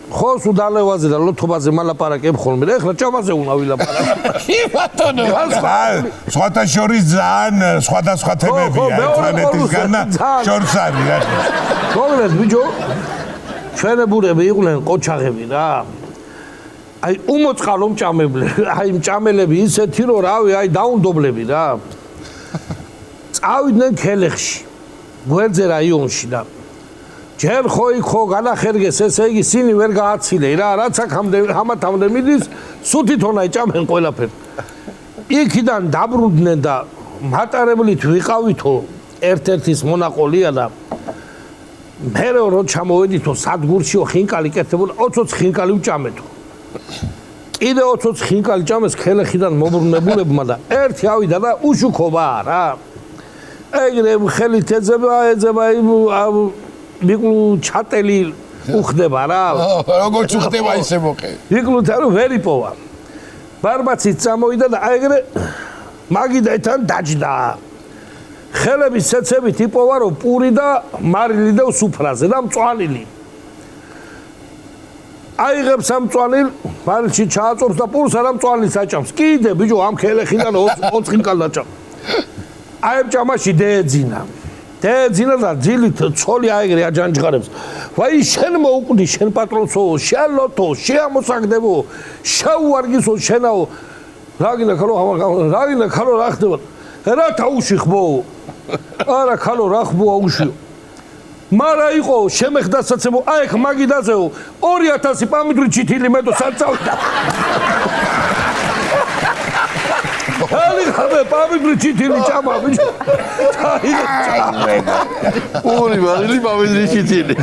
ხო სუდალევაზე და ლოთობაზე მალაპარაკებ ხოლმე და ეხლა ჭამაზე უნდა ვილაპარაკო. კი ბატონო. სხვათა შორის ძალიან სხვადასხვა თემებია ერთმანეთისგან და შორს არის რა. მოგლეს ბიჭო ჩვენებურები იყვნენ ყოჩაღები რა. აი უმოწყალო მჭამებლები, აი მჭამელები ისეთი რომ რავი, აი დაუნდობლები რა. წავიდნენ ქელეხში, გვერდზე რაიონში და ჯერ ხო იქ ხო განახერგეს ესე იგი სინი ვერ გააცილე რა, რაც ამათამდე მიდის, სუთითონაი ჭამენ ყველაფერს. იქიდან დაბრუნდნენ და მატარებლით ვიყავითო ერთ-ერთის მონაყოლია და მერე რო ჩამოვედითო სადგურშიო ხინკალი კეთებულა 20 ხინკალი ვჭამეთო. კიდე 20 ხინკალი ჭამეს ქელეხიდან მობრუნებულებმა და ერთი ავიდა და უშუქობა რა. ეგრე ხელით ეძება მიკლუ ჩატელი უხდება რა. როგორც უხდება ისე მოყე. მიკლუთა რომ ვერ იპოვა. ბარბაცით წამოვიდა და ეგრე მაგიდათან დაჯდა. ხელების ცეცებით იპოვა რომ პური და მარილი და სუფრაზე და მწვანილი. აიღებს ამ მწვანილ, მარილში ჩააწობს და პურს არა მწვანილს აჭამს. კიდე ბიჭო ამ ქელეხიდან 20 ხინკალს დაჭამ. აი ჭამაში დეძინა. დეძინა და ძილით ცოლი აიგრე აჯანჯღარებს. ვაი შენ მოუკვდი შენ პატრონსო, შალოთო, შეამოსაგდებო, შეუარგისო შენაო. რაგინა ქალო რა ხდება? რა თაუში ხბო? არა ქალო რა ხბოა უშიო. მარა იყო შემეხდასაცემო აი ხ მაგიდაზეო 2000 პამიდური ჩითილი მეტო საწავდა. ხალი ხაბე პამიდური ჩითილი ჭამა ბიჭო. აი პური მარილი პამიდური ჩითილი.